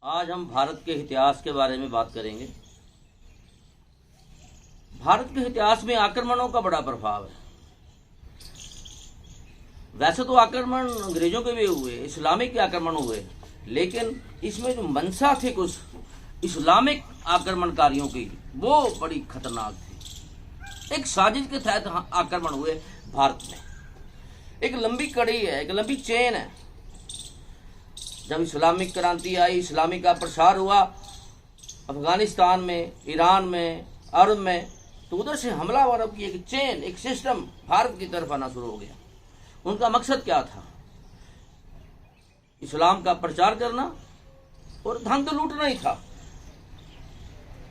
आज हम भारत के इतिहास के बारे में बात करेंगे। भारत के इतिहास में आक्रमणों का बड़ा प्रभाव है। वैसे तो आक्रमण अंग्रेजों के भी हुए, इस्लामिक आक्रमण हुए, लेकिन इसमें जो मंशा थी कुछ इस्लामिक आक्रमणकारियों की, वो बड़ी खतरनाक थी। एक साजिश के तहत आक्रमण हुए भारत में। एक लंबी कड़ी है, एक लंबी चेन है। जब इस्लामिक क्रांति आई, इस्लामी का प्रसार हुआ अफगानिस्तान में, ईरान में, अरब में, तो उधर से हमलावर की एक चेन, एक सिस्टम भारत की तरफ आना शुरू हो गया। उनका मकसद क्या था? इस्लाम का प्रचार करना और धन तो लूटना ही था।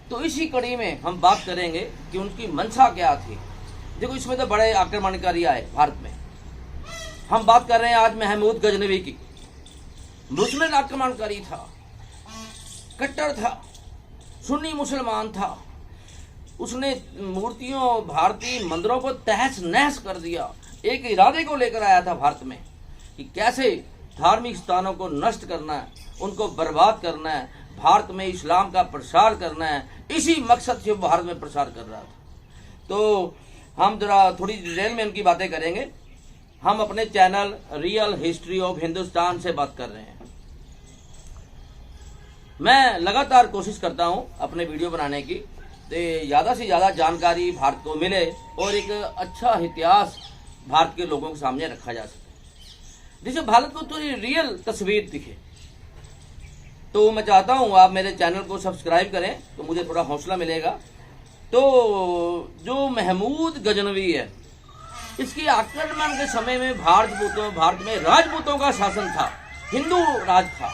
तो इसी कड़ी में हम बात करेंगे कि उनकी मंशा क्या थी। देखो, इसमें तो बड़े आक्रमणकारी आए भारत में। हम बात कर रहे हैं आज महमूद गजनवी की। मुस्लिम आक्रमणकारी था, कट्टर था, सुन्नी मुसलमान था। उसने मूर्तियों, भारतीय मंदिरों को तहस नहस कर दिया। एक इरादे को लेकर आया था भारत में कि कैसे धार्मिक स्थानों को नष्ट करना है, उनको बर्बाद करना है, भारत में इस्लाम का प्रसार करना है। इसी मकसद से भारत में प्रसार कर रहा था। तो हम जरा थोड़ी डिटेल में उनकी बातें करेंगे। हम अपने channel real history of Hindustan से बात कर रहे हैं। मैं लगातार कोशिश करता हूं अपने वीडियो बनाने की, तो ज़्यादा से ज़्यादा जानकारी भारत को मिले और एक अच्छा इतिहास भारत के लोगों के सामने रखा जा सके, जिससे भारत को थोड़ी रियल तस्वीर दिखे। तो मैं चाहता हूं आप मेरे चैनल को सब्सक्राइब करें, तो मुझे थोड़ा हौसला मिलेगा। तो जो महमूद गजनवी है, इसकी आक्रमण के समय में भारत में राजपूतों का शासन था, हिंदू राज था,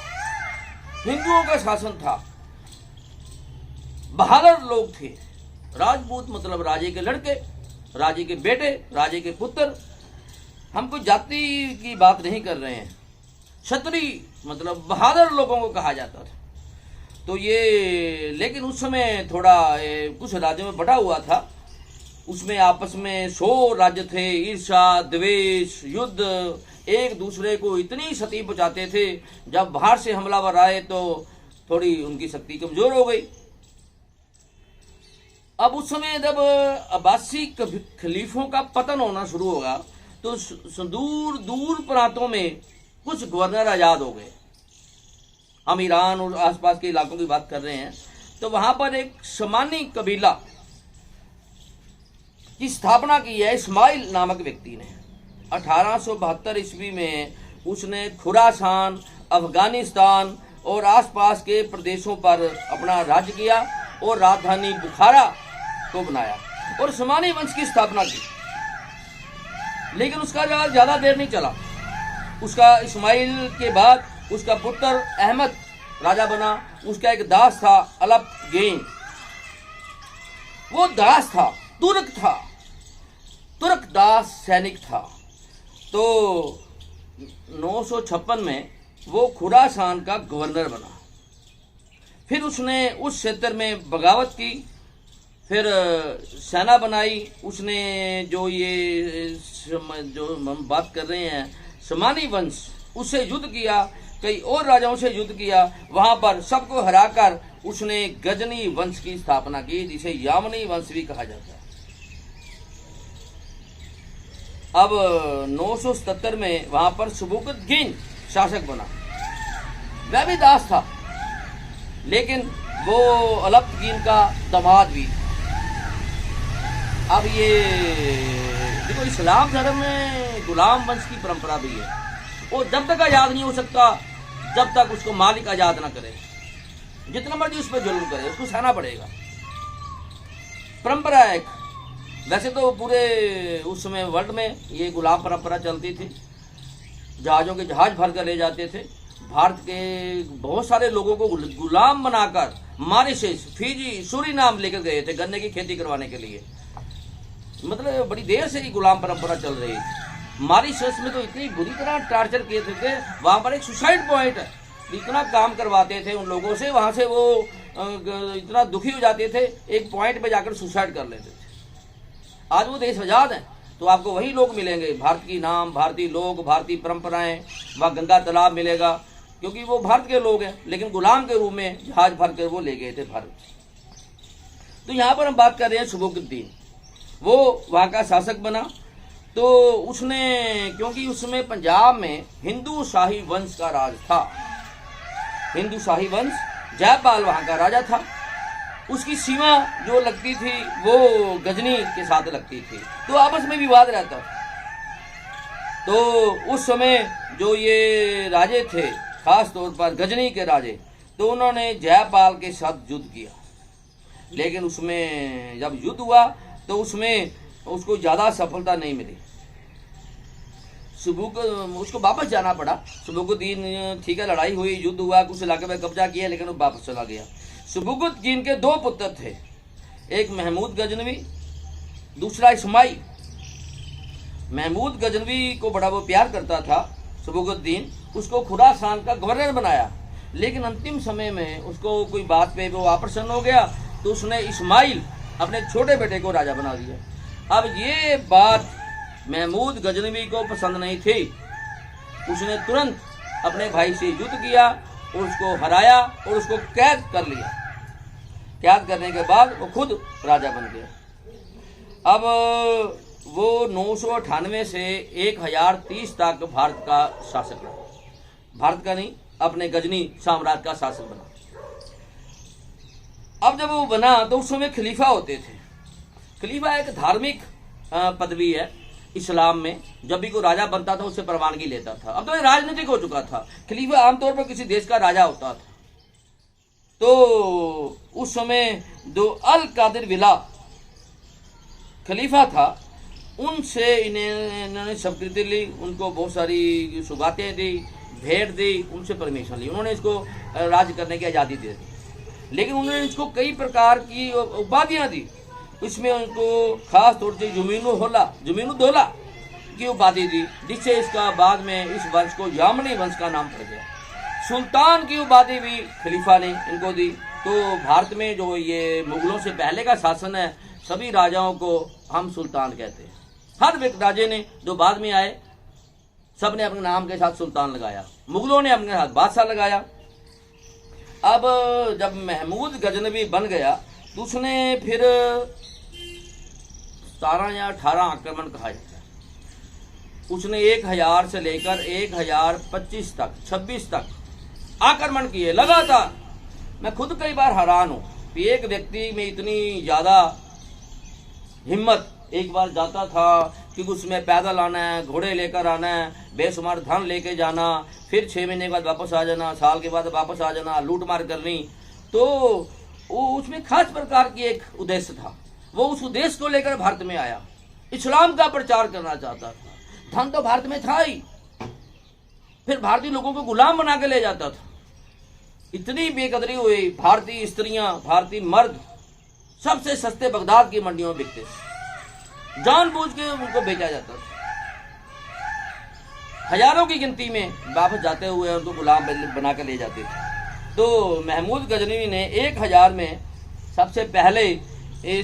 हिंदुओं का शासन था। बहादुर लोग थे। राजपूत मतलब राजे के लड़के, राजे के बेटे, राजे के पुत्र। हम कोई जाति की बात नहीं कर रहे हैं। क्षत्रिय मतलब बहादुर लोगों को कहा जाता था। तो ये, लेकिन उस समय थोड़ा कुछ राज्यों में बटा हुआ था। उसमें आपस में 100 राज्य थे। ईर्ष्या, द्वेष, युद्ध, एक दूसरे को इतनी क्षति पहुंचाते थे। जब बाहर से हमलावर आए तो थोड़ी उनकी शक्ति कमजोर हो गई। अब उस समय जब अब्बासी खलीफों का पतन होना शुरू होगा, तो दूर दूर प्रांतों में कुछ गवर्नर आजाद हो गए। हम ईरान और आसपास के इलाकों की बात कर रहे हैं। तो वहां पर एक शमानी कबीला की स्थापना की है इस्माइल नामक व्यक्ति ने। 1872 ईस्वी में उसने खुरासान, अफगानिस्तान और आसपास के प्रदेशों पर अपना राज्य किया और राजधानी बुखारा को बनाया और उस्मानी वंश की स्थापना की। लेकिन उसका राज ज्यादा देर नहीं चला। उसका इस्माइल के बाद उसका पुत्र अहमद राजा बना। उसका एक दास था, अलपगीन। वो दास था, तुर्क था, तुर्क दास सैनिक था। तो 956 में वो खुरासान का गवर्नर बना। फिर उसने उस क्षेत्र में बगावत की, फिर सेना बनाई। उसने जो हम बात कर रहे हैं शमानी वंश, उससे युद्ध किया, कई और राजाओं से युद्ध किया। वहां पर सबको हराकर उसने गजनी वंश की स्थापना की, जिसे यामनी वंश भी कहा जाता है। अब 977 में वहां पर सुबुकतगीन शासक बना। वह भी दास था, लेकिन वो अलपगीन का दामाद भी। अब ये देखो, इस्लाम धर्म में गुलाम वंश की परंपरा भी है। वो जब तक आजाद नहीं हो सकता जब तक उसको मालिक आजाद ना करे। जितना मर्जी उस पर जुल्म करे, उसको सहना पड़ेगा। परंपरा एक। वैसे तो पूरे उस समय वर्ल्ड में ये गुलाम परंपरा चलती थी। जहाजों के जहाज भर कर ले जाते थे। भारत के बहुत सारे लोगों को गुलाम बनाकर मॉरिशस, फिजी, सूरीनाम लेकर गए थे गन्ने की खेती करवाने के लिए। मतलब बड़ी देर से ही गुलाम परंपरा चल रही थी। मॉरिशस में तो इतनी बुरी तरह टार्चर किए थे। वहां पर एक सुसाइड पॉइंट है। इतना काम करवाते थे उन लोगों से, वहां से वो इतना दुखी हो जाते थे, एक पॉइंट पे जाकर सुसाइड कर लेते थे। आज वो देश आजाद है, तो आपको वही लोग मिलेंगे। भारत की नाम, भारतीय लोग, भारतीय परंपराएं, वहाँ गंगा तालाब मिलेगा, क्योंकि वो भारत के लोग हैं, लेकिन गुलाम के रूप में जहाज भर कर वो ले गए थे भारत। तो यहाँ पर हम बात कर रहे हैं सुबुकुद्दीन, वो वहाँ का शासक बना। तो उसने, क्योंकि उसमें पंजाब में हिंदू शाही वंश का राज था, हिंदू शाही वंश, जयपाल वहाँ का राजा था। उसकी सीमा जो लगती थी वो गजनी के साथ लगती थी, तो आपस में विवाद रहता था। तो उस समय जो ये राजे थे, खास तौर पर गजनी के राजे, तो उन्होंने जयपाल के साथ युद्ध किया। लेकिन उसमें जब युद्ध हुआ तो उसमें उसको ज़्यादा सफलता नहीं मिली। उसको वापस जाना पड़ा। सुबुकुद्दीन, ठीक है, लड़ाई हुई, युद्ध हुआ, कुछ इलाके में कब्जा किया, लेकिन वो वापस चला गया। सुबुकुद्दीन के दो पुत्र थे, एक महमूद गजनवी, दूसरा इस्माइल। महमूद गजनवी को बड़ा वो प्यार करता था सुबुकुद्दीन, उसको खुरासान का गवर्नर बनाया। लेकिन अंतिम समय में उसको कोई बात पे वो अप्रसन्न हो गया, तो उसने इस्माइल, अपने छोटे बेटे को राजा बना दिया। अब ये बात महमूद गजनवी को पसंद नहीं थी। उसने तुरंत अपने भाई से युद्ध किया और उसको हराया और उसको कैद कर लिया। कैद करने के बाद वो खुद राजा बन गया। अब वो 998 से 1030 तक भारत का शासक रहा। भारत का नहीं, अपने गजनी साम्राज्य का शासक बना। अब जब वो बना तो उस समय खलीफा होते थे। खलीफा एक धार्मिक पदवी है इस्लाम में। जब भी कोई राजा बनता था उससे प्रवानगी लेता था। अब तो ये राजनीतिक हो चुका था। खलीफा आमतौर पर किसी देश का राजा होता था। तो उस समय जो अल कादिर विला खलीफा था, उनसे इन्होंने स्वीकृति ली, उनको बहुत सारी सौगातें दी, भेंट दी, उनसे परमिशन ली। उन्होंने इसको राज्य करने की आज़ादी दे दी। लेकिन उन्होंने इसको कई प्रकार की उपाधियाँ दी। इसमें उनको खास तौर से जुमीनुद्दौला की उपाधि दी, जिससे इसका बाद में इस वंश को यामनी वंश का नाम पड़ गया। सुल्तान की उपाधि भी खलीफा ने इनको दी। तो भारत में जो ये मुगलों से पहले का शासन है, सभी राजाओं को हम सुल्तान कहते हैं। हर व्यक्ति राजे ने जो बाद में आए, सब ने अपने नाम के साथ सुल्तान लगाया। मुगलों ने अपने साथ बादशाह लगाया। अब जब महमूद गजनवी बन गया तो उसने फिर 17 या 18 आक्रमण कहा जाता है। उसने 1000 से लेकर 1025 तक 26 तक आक्रमण किए लगातार। मैं खुद कई बार हैरान हूँ कि एक व्यक्ति में इतनी ज़्यादा हिम्मत। एक बार जाता था कि उसमें पैदल आना है, घोड़े लेकर आना है, बेशुमार धन लेके जाना, फिर 6 महीने के बाद वापस आ जाना, साल के बाद वापस आ जाना, लूट मार करनी। तो वो उसमें खास प्रकार की एक उद्देश्य था। वो उस उद्देश्य को लेकर भारत में आया, इस्लाम का प्रचार करना चाहता था। धन तो भारत में था ही, फिर भारतीय लोगों को गुलाम बना के ले जाता था। इतनी बेकदरी हुई। भारतीय स्त्रियां, भारतीय मर्द सबसे सस्ते बगदाद की मंडियों में बिकते थे। जानबूझ के उनको बेचा जाता था। हजारों की गिनती में वापस जाते हुए उनको गुलाम बना के ले जाते थे। तो महमूद गजनवी ने 1000 में सबसे पहले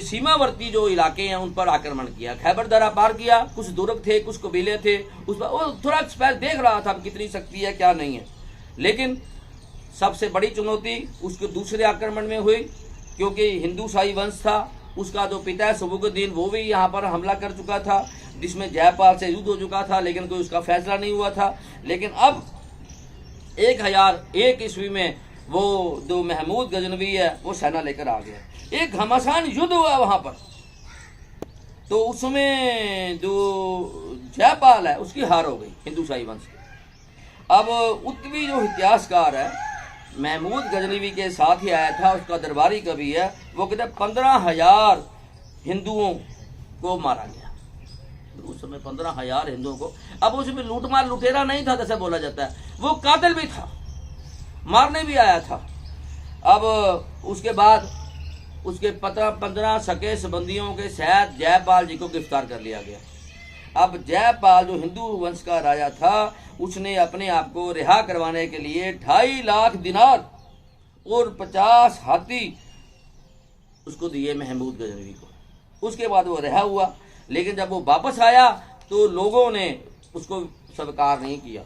सीमावर्ती जो इलाके हैं उन पर आक्रमण किया। खैबर दर्रा पार किया। कुछ दुर्ग थे, कुछ कबीले थे, उस पर वो थोड़ा देख रहा था कितनी शक्ति है क्या नहीं है। लेकिन सबसे बड़ी चुनौती उसके दूसरे आक्रमण में हुई, क्योंकि हिंदू शाही वंश था। उसका जो पिता है सुबुकुद्दीन, वो भी यहाँ पर हमला कर चुका था, जिसमें जयपाल से युद्ध हो चुका था, लेकिन कोई उसका फैसला नहीं हुआ था। लेकिन अब 1001 ईस्वी में वो जो महमूद गजनवी है वो सेना लेकर आ गया। एक घमासान युद्ध हुआ वहाँ पर। तो उसमें जो जयपाल है उसकी हार हो गई हिंदू शाही वंश की। अब उत्तरी जो इतिहासकार है, महमूद गजनवी के साथ ही आया था, उसका दरबारी कवि है, वो कहते 15,000 हिंदुओं को मारा गया उस समय। 15,000 हिंदुओं को। अब उसमें लूटमार लुटेरा नहीं था जैसे बोला जाता है, वो कातिल भी था, मारने भी आया था। अब उसके बाद उसके 15 सके संबंधियों के साथ जयपाल जी को गिरफ्तार कर लिया गया। अब जयपाल जो हिंदू वंश का राजा था, उसने अपने आप को रिहा करवाने के लिए 2.5 लाख दिनार और 50 हाथी उसको दिए महमूद गजनवी को। उसके बाद वो रिहा हुआ। लेकिन जब वो वापस आया तो लोगों ने उसको स्वीकार नहीं किया।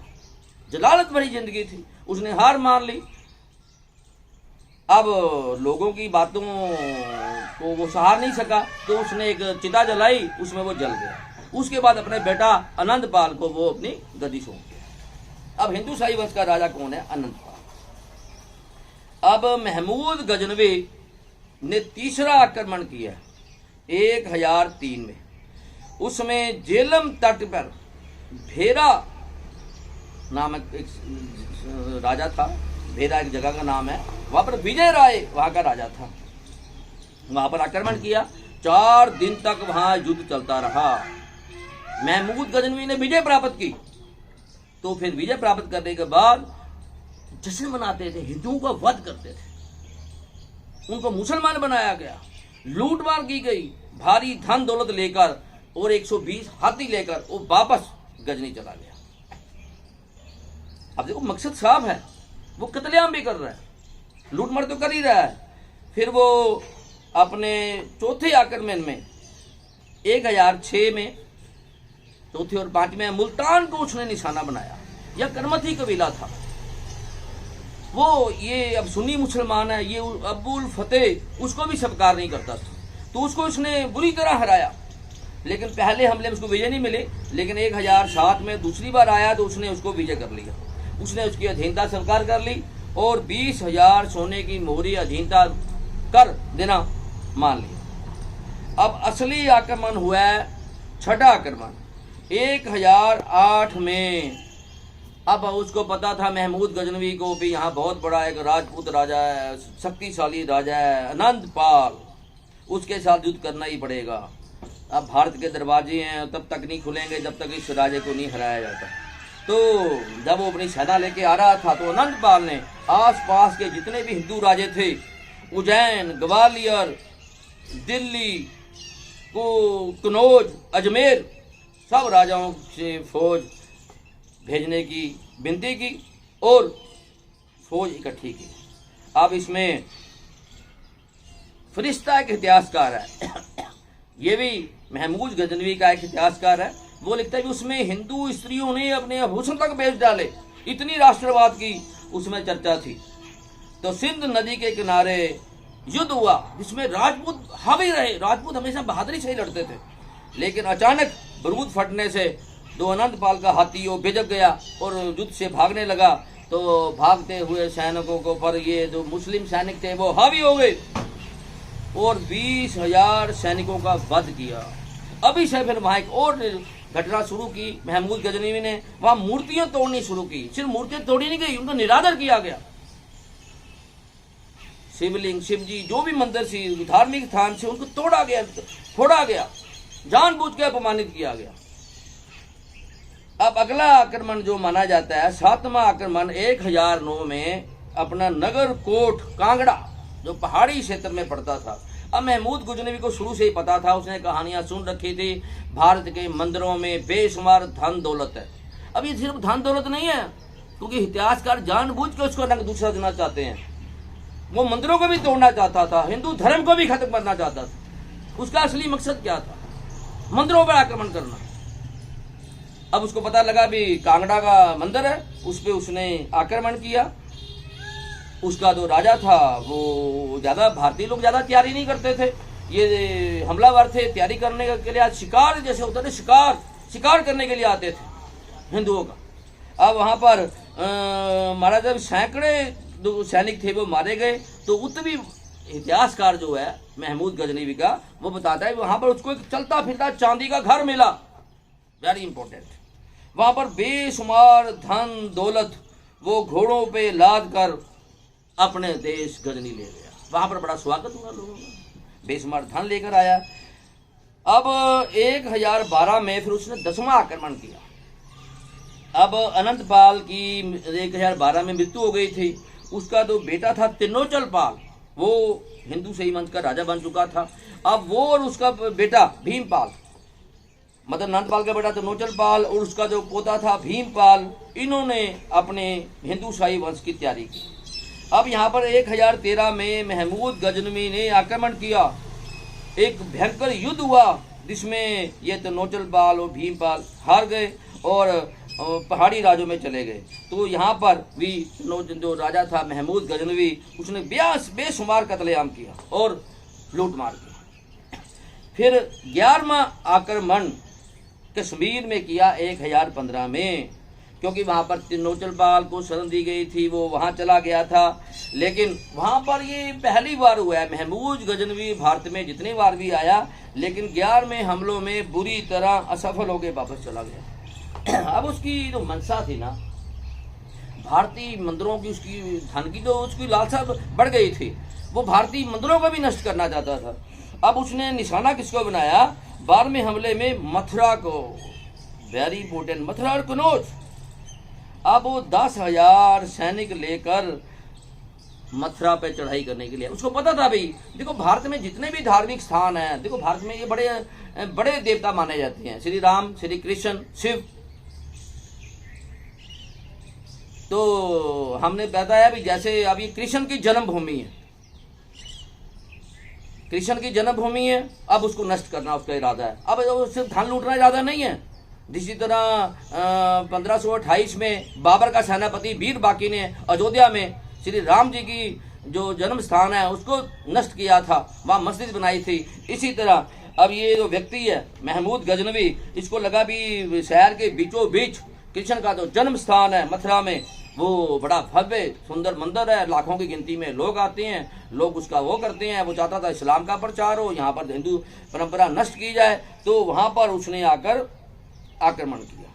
जलालत भरी जिंदगी थी, उसने हार मान ली। अब लोगों की बातों को वो सहार नहीं सका, तो उसने एक चिता जलाई, उसमें वो जल गया। उसके बाद अपने बेटा आनंदपाल को वो अपनी गद्दी सौंप दिया। अब हिंदू शाही वंश का राजा कौन है? आनंदपाल। अब महमूद गजनवी ने तीसरा आक्रमण किया 1003 में। उसमें झेलम तट पर भेरा नामक एक राजा था, भेरा एक जगह का नाम है, वहां पर विजय राय वहां का राजा था। वहां पर आक्रमण किया, 4 दिन तक वहां युद्ध चलता रहा। महमूद गजनवी ने विजय प्राप्त की। तो फिर विजय प्राप्त करने के बाद जश्न मनाते थे, हिंदुओं का वध करते थे, उनको मुसलमान बनाया गया, लूटमार की गई, भारी धन दौलत लेकर और 120 हाथी लेकर वो वापस गजनी चला गया। अब देखो मकसद साफ है, वो कत्लेआम भी कर रहा है, लूटमार तो कर ही रहा है। फिर वो अपने चौथे आक्रमण में 1006 में, चौथे और पांचवें, मुल्तान को उसने निशाना बनाया। यह करमथी कबीला था, वो ये अब सुन्नी मुसलमान है, ये अबुल फतेह उसको भी स्वीकार नहीं करता था, तो उसको उसने बुरी तरह हराया। लेकिन पहले हमले में उसको विजय नहीं मिले, लेकिन 1007 में दूसरी बार आया तो उसने उसको विजय कर लिया। उसने उसकी अधीनता स्वीकार कर ली और 20,000 सोने की मोहरी अधीनता कर देना मान लिया। अब असली आक्रमण हुआ है छठा आक्रमण 1008 में। अब उसको पता था महमूद गजनवी को भी यहाँ बहुत बड़ा एक राजपूत राजा है, शक्तिशाली राजा है आनंदपाल, उसके साथ युद्ध करना ही पड़ेगा। अब भारत के दरवाजे हैं, तब तक नहीं खुलेंगे जब तक इस राजे को नहीं हराया जाता। तो जब वो अपनी सेना लेके आ रहा था तो आनंदपाल ने आसपास के जितने भी हिंदू राजे थे, उज्जैन, ग्वालियर, दिल्ली को, कनौज, अजमेर, सब राजाओं से फौज भेजने की विनती की और फौज इकट्ठी की। अब इसमें फरिश्ता एक इतिहासकार है, ये भी महमूद गजनवी का एक इतिहासकार है। वो लिखता है कि उसमें हिंदू स्त्रियों ने अपने आभूषण तक बेच डाले, इतनी राष्ट्रवाद की उसमें चर्चा थी। तो सिंध नदी के किनारे युद्ध हुआ जिसमें राजपूत हावी रहे। राजपूत हमेशा बहादुरी से ही लड़ते थे, लेकिन अचानक बारूद फटने से दो आनंदपाल का हाथी वो भिजक गया और युद्ध से भागने लगा। तो भागते हुए सैनिकों को पर ये जो मुस्लिम सैनिक थे वो हावी हो गए और 20,000 सैनिकों का वध किया। अभी से फिर वहां एक और घटना शुरू की, महमूद गजनवी ने वहां मूर्तियां तोड़नी शुरू की। सिर्फ मूर्तियां तोड़ी नहीं गई, उनका निरादर किया गया। शिवलिंग, शिवजी, जो भी मंदिर थी, धार्मिक स्थान से उनको तोड़ा गया, फोड़ा गया, जानबूझ के अपमानित किया गया। अब अगला आक्रमण जो माना जाता है, 7वां आक्रमण 1009 में अपना नगर कोट कांगड़ा जो पहाड़ी क्षेत्र में पड़ता था। अब महमूद गजनवी को शुरू से ही पता था, उसने कहानियां सुन रखी थी, भारत के मंदिरों में बेशुमार धन दौलत है। अब ये सिर्फ धन दौलत नहीं है, क्योंकि इतिहासकार जानबूझ के उसको रंग दूसरा देना चाहते हैं। वो मंदिरों को भी तोड़ना चाहता था, हिंदू धर्म को भी खत्म करना चाहता था। उसका असली मकसद क्या था? मंदिरों पर आक्रमण करना। अब उसको पता लगा भी कांगड़ा का मंदिर है, उस पर उसने आक्रमण किया। उसका जो राजा था वो ज्यादा, भारतीय लोग ज्यादा तैयारी नहीं करते थे, ये हमलावर थे, तैयारी करने के लिए शिकार जैसे होता था, शिकार करने के लिए आते थे हिंदुओं का। अब वहां पर मारा जब सैकड़े जो सैनिक थे वो मारे गए। तो उत्तरी इतिहासकार जो है महमूद गजनवी का, वो बताता है वहां पर उसको एक चलता फिरता चांदी का घर मिला, वेरी इंपॉर्टेंट। वहां पर बेशुमार धन दौलत वो घोड़ों पे लाद कर अपने देश गजनी ले गया। वहां पर बड़ा स्वागत हुआ लोगों का, बेशुमार धन लेकर आया। अब 1012 में फिर उसने 10वां आक्रमण किया। अब अनंतपाल की 1012 में मृत्यु हो गई थी। उसका जो बेटा था तिनोचल पाल, वो हिंदू सही वंश का राजा बन चुका था। अब वो और उसका बेटा भीमपाल, मतलब नंदपाल का बेटा तिनोचल पाल और उसका जो पोता था भीमपाल, इन्होंने अपने हिंदू शाही वंश की तैयारी की। अब यहाँ पर 1013 में महमूद गजनवी ने आक्रमण किया। एक भयंकर युद्ध हुआ जिसमें ये तिनोचल पाल और भीमपाल हार गए और पहाड़ी राज्यों में चले गए। तो यहाँ पर भी जो राजा था महमूद गजनवी, उसने बेशुमार कत्लेआम किया और लूट मार किया। फिर 11वां आक्रमण कश्मीर में किया 1015 में, क्योंकि वहाँ पर तिनोचलपाल को शरण दी गई थी, वो वहाँ चला गया था। लेकिन वहाँ पर ये पहली बार हुआ है। महमूद गजनवी भारत में जितनी बार भी आया, लेकिन 11वें हमलों में बुरी तरह असफल होकर वापस चला गया। अब उसकी जो मंशा थी ना, भारतीय मंदिरों की, उसकी धन की जो उसकी लालसा बढ़ गई थी, वो भारतीय मंदिरों को भी नष्ट करना चाहता था। अब उसने निशाना किसको बनाया? 12वें हमले में मथुरा को, वेरी इंपोर्टेंट, मथुरा और कनौज। अब वो 10,000 सैनिक लेकर मथुरा पे चढ़ाई करने के लिए, उसको पता था भाई देखो भारत में जितने भी धार्मिक स्थान हैं, देखो भारत में ये बड़े बड़े देवता माने जाते हैं, श्री राम, श्री कृष्ण, शिव। तो हमने बताया भी जैसे अब ये कृष्ण की जन्मभूमि है, कृष्ण की जन्मभूमि है, अब उसको नष्ट करना उसका इरादा है। अब सिर्फ धन लूटना इरादा नहीं है। इसी तरह 1528 में बाबर का सेनापति वीर बाकी ने अयोध्या में श्री राम जी की जो जन्म स्थान है उसको नष्ट किया था, वहाँ मस्जिद बनाई थी। इसी तरह अब ये जो व्यक्ति है महमूद गजनवी, इसको लगा भी शहर के बीचों बीच कृष्ण का जो जन्म स्थान है मथुरा में, वो बड़ा भव्य सुंदर मंदिर है, लाखों की गिनती में लोग आते हैं, लोग उसका वो करते हैं। वो चाहता था इस्लाम का प्रचार हो, यहाँ पर हिंदू परंपरा नष्ट की जाए, तो वहाँ पर उसने आकर आक्रमण किया।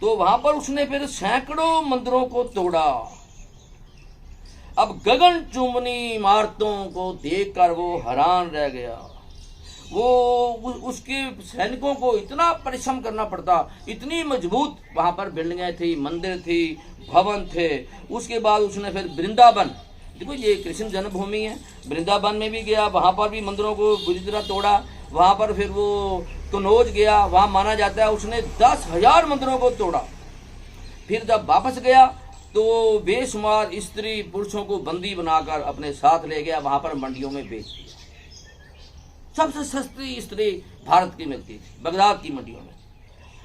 तो वहां पर उसने फिर सैकड़ों मंदिरों को तोड़ा। अब गगन चुंबनी इमारतों को देखकर वो हैरान रह गया। वो उसके सैनिकों को इतना परिश्रम करना पड़ता, इतनी मजबूत वहां पर बिल्डिंगें थी, मंदिर थी, भवन थे। उसके बाद उसने फिर वृंदावन, देखो ये कृष्ण जन्मभूमि है, वृंदावन में भी गया, वहां पर भी मंदिरों को बुरी तरह तोड़ा। वहां पर फिर वो कनौज गया, वहां माना जाता है उसने 10,000 मंदिरों को तोड़ा। फिर जब वापस गया तो बेशुमार स्त्री पुरुषों को बंदी बनाकर अपने साथ ले गया, वहां पर मंडियों में बेच दिया। सबसे सस्ती स्त्री भारत की मिलती थी बगदाद की मंडियों में।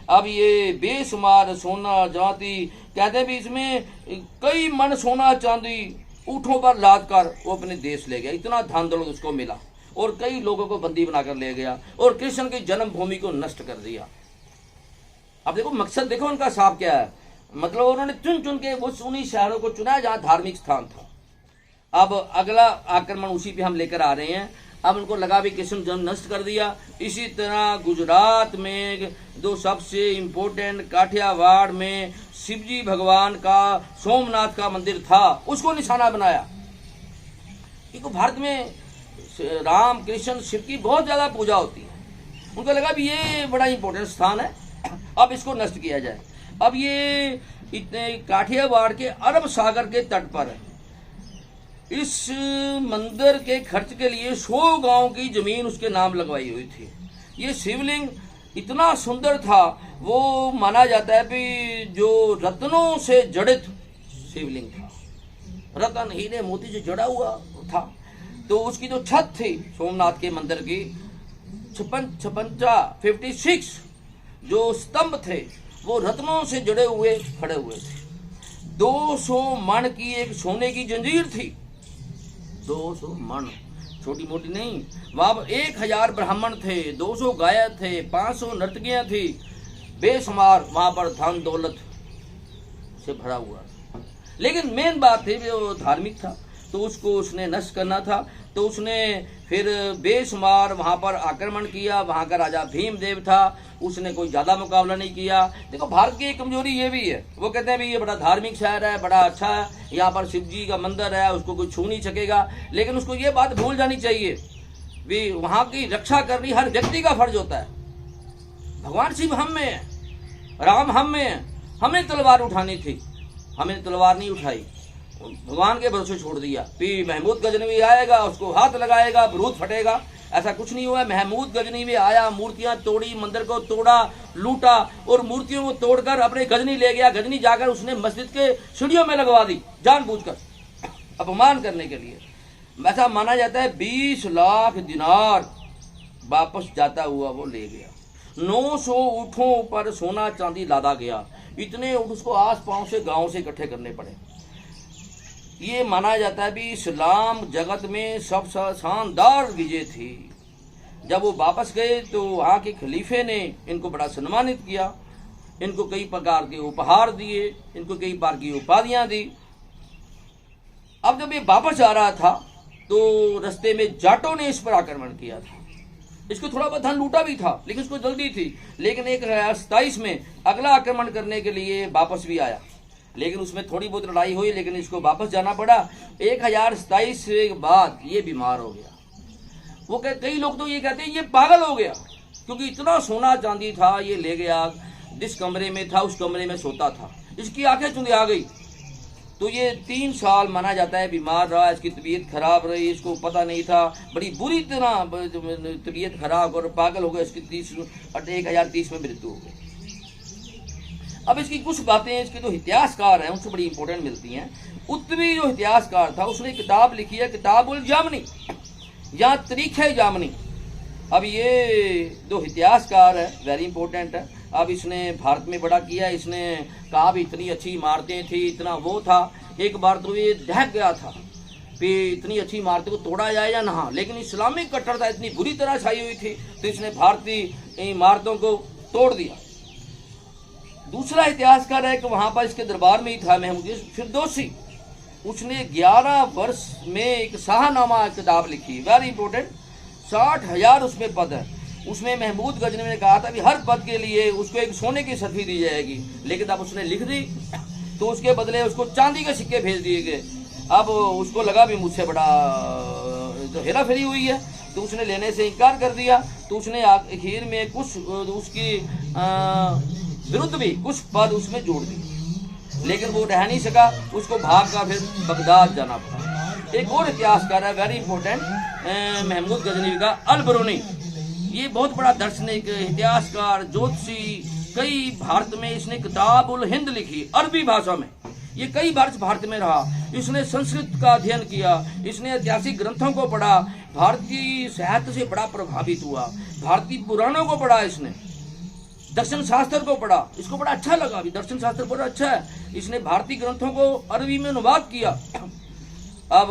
अब ये बेशुमार सोना चांदी, कहते भी इसमें कई मन सोना चांदी ऊँटों पर लाद कर वो अपने देश ले गया। इतना धन दौलत उसको मिला और कई लोगों को बंदी बनाकर ले गया और कृष्ण की जन्मभूमि को नष्ट कर दिया। अब देखो मकसद देखो उनका साफ क्या है, मतलब उन्होंने चुन चुन के वो उन्हीं शहरों को चुना जहां धार्मिक स्थान था। अब अगला आक्रमण उसी पे हम लेकर आ रहे हैं। अब उनको लगा भी कृष्ण जन्म नष्ट कर दिया। इसी तरह गुजरात में दो सबसे इम्पोर्टेंट काठियावाड़ में शिवजी भगवान का सोमनाथ का मंदिर था, उसको निशाना बनाया। क्योंकि भारत में राम कृष्ण शिव की बहुत ज्यादा पूजा होती है। उनको लगा भी ये बड़ा इंपॉर्टेंट स्थान है, अब इसको नष्ट किया जाए। अब ये इतने काठियावाड़ के अरब सागर के तट पर है। इस मंदिर के खर्च के लिए 100 गांव की जमीन उसके नाम लगवाई हुई थी। ये शिवलिंग इतना सुंदर था, वो माना जाता है कि जो रत्नों से जड़ित शिवलिंग था, रतन हीरे मोती से जड़ा हुआ था। तो उसकी जो छत थी सोमनाथ के मंदिर की 56 जो स्तंभ थे वो रत्नों से जड़े हुए खड़े हुए थे। 200 मण की एक सोने की जंजीर थी, 200 मण, छोटी मोटी नहीं। वहां 1000 ब्राह्मण थे, 200 गायक थे, 500 नर्तकियां थी। बेशुमार वहां पर धन दौलत से भरा हुआ। लेकिन मेन बात थी वो धार्मिक था, तो उसको उसने नष्ट करना था। तो उसने फिर बेशुमार वहां पर आक्रमण किया। वहां का राजा भीमदेव था, उसने कोई ज्यादा मुकाबला नहीं किया। देखो भारत की एक कमजोरी ये भी है, वो कहते हैं भी ये बड़ा धार्मिक शहर है, बड़ा अच्छा है, यहाँ पर शिव जी का मंदिर है, उसको कोई छू नहीं सकेगा। लेकिन उसको ये बात भूल जानी चाहिए भी वहां की रक्षा करनी हर व्यक्ति का फर्ज होता है। भगवान शिव हम में है, राम हम में है, हमें तलवार उठानी थी, हमने तलवार नहीं उठाई, भगवान के भरोसे छोड़ दिया। फिर महमूद गजनवी आएगा, उसको हाथ लगाएगा, बारूद फटेगा, ऐसा कुछ नहीं हुआ। महमूद गजनवी आया, मूर्तियां तोड़ी, मंदिर को तोड़ा, लूटा और मूर्तियों को तोड़कर अपने गजनी ले गया। गजनी जाकर उसने मस्जिद के सीढ़ियों में लगवा दी जानबूझकर, अपमान करने के लिए। ऐसा माना जाता है 20 लाख दिनार वापस जाता हुआ वो ले गया। 900 ऊँटों पर सोना चांदी लादा गया। इतने ऊँट उसको आस पास से गांव से इकट्ठे करने पड़े। ये माना जाता है भी इस्लाम जगत में सबसे शानदार विजय थी। जब वो वापस गए तो वहाँ के खलीफे ने इनको बड़ा सम्मानित किया, इनको कई प्रकार के उपहार दिए, इनको कई प्रकार की उपाधियाँ दी। अब जब ये वापस आ रहा था तो रास्ते में जाटों ने इस पर आक्रमण किया था। इसको थोड़ा बहुत धन लूटा भी था, लेकिन इसको जल्दी थी। लेकिन 1027 में अगला आक्रमण करने के लिए वापस भी आया, लेकिन उसमें थोड़ी बहुत लड़ाई हुई, लेकिन इसको वापस जाना पड़ा। 1027 के बाद ये बीमार हो गया। वो कई लोग तो ये कहते हैं ये पागल हो गया, क्योंकि इतना सोना चांदी था ये ले गया। जिस कमरे में था उस कमरे में सोता था, इसकी आंखें चुंधिया गई। तो ये 3 साल माना जाता है बीमार रहा, इसकी तबीयत खराब रही, इसको पता नहीं था, बड़ी बुरी तरह तबीयत खराब और पागल हो गया। इसकी 1030 में मृत्यु हो गई। अब इसकी कुछ बातें इसके जो इतिहासकार हैं उनसे बड़ी इंपॉर्टेंट मिलती हैं। उत्तरी जो इतिहासकार था उसने किताब लिखी है, किताबुल जामनी या तरीखे जामनी। अब ये जो इतिहासकार है वेरी इंपॉर्टेंट है। अब इसने भारत में बड़ा किया। इसने कहा भी इतनी अच्छी इमारतें थी, इतना वो था। एक बार तो ये दहक गया था कि इतनी अच्छी इमारतों को तोड़ा जाए या ना, लेकिन इस्लामिक कट्टरता इतनी बुरी तरह छाई हुई थी तो इसने भारतीय इमारतों को तोड़ दिया। दूसरा इतिहासकार है कि वहां पर इसके दरबार में ही था महमूद फिरदौसी। उसने 11 वर्ष में एक शाहनामा किताब लिखी, वेरी इंपॉर्टेंट। 60,000 उसमें पद है। उसमें महमूद गजनवी ने कहा था कि हर पद के लिए उसको एक सोने की सफी दी जाएगी, लेकिन अब उसने लिख दी तो उसके बदले उसको चांदी के सिक्के भेज दिए गए। अब उसको लगा भी मुझसे बड़ा तो हेरा फेरी हुई है, तो उसने लेने से इनकार कर दिया। तो उसने आखिर में कुछ उसकी विरुद्ध भी कुछ पद उसमें जोड़ दिए, लेकिन वो रह नहीं सका, उसको भाग का फिर बगदाद जाना पड़ा। एक और इतिहासकार है वेरी इंपॉर्टेंट, महमूद गजनवी का अल-बरूनी। ये बहुत बड़ा दार्शनिक, इतिहासकार, ज्योतिषी। कई भारत में इसने किताबुल हिंद लिखी अरबी भाषा में। ये कई वर्ष भारत में रहा। इसने संस्कृत का अध्ययन किया, इसने ऐतिहासिक ग्रंथों को पढ़ा, भारतीय साहित्य से बड़ा प्रभावित हुआ, भारतीय पुराणों को पढ़ा, इसने दर्शन शास्त्र को पढ़ा, इसको बड़ा अच्छा लगा। अभी दर्शन शास्त्र बड़ा अच्छा है। इसने भारतीय ग्रंथों को अरबी में अनुवाद किया। अब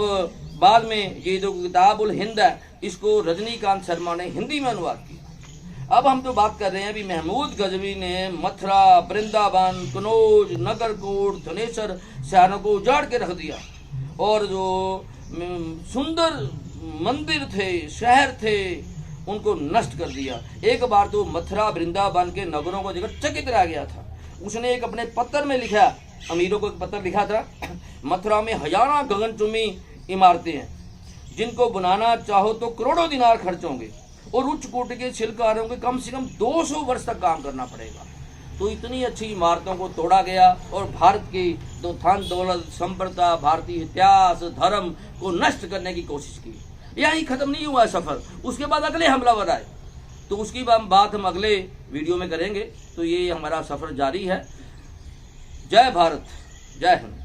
बाद में ये जो किताबुल हिंद है इसको रजनीकांत शर्मा ने हिंदी में अनुवाद किया। अब हम तो बात कर रहे हैं अभी महमूद गजनवी ने मथुरा, वृंदावन, कनौज, नगरकोट, धनेश्वर शहरों को उजाड़ के रख दिया, और जो सुंदर मंदिर थे, शहर थे, उनको नष्ट कर दिया। एक बार तो मथुरा, वृंदावन के नगरों को देखकर चकित रह गया था। उसने एक अपने पत्र में लिखा, अमीरों को एक पत्र लिखा था, मथुरा में हजारों गगनचुंबी इमारतें हैं जिनको बनाना चाहो तो करोड़ों दिनार खर्च होंगे, और उच्च कोटि के शिल्पकारों के कम से कम 200 वर्ष तक काम करना पड़ेगा। तो इतनी अच्छी इमारतों को तोड़ा गया और भारत की जो धन दौलत, संप्रदा, भारतीय इतिहास, धर्म को नष्ट करने की कोशिश की। यही खत्म नहीं हुआ सफर, उसके बाद अगले हमलावर आए, तो उसकी बात हम अगले वीडियो में करेंगे। तो ये हमारा सफर जारी है। जय भारत, जय हिंद।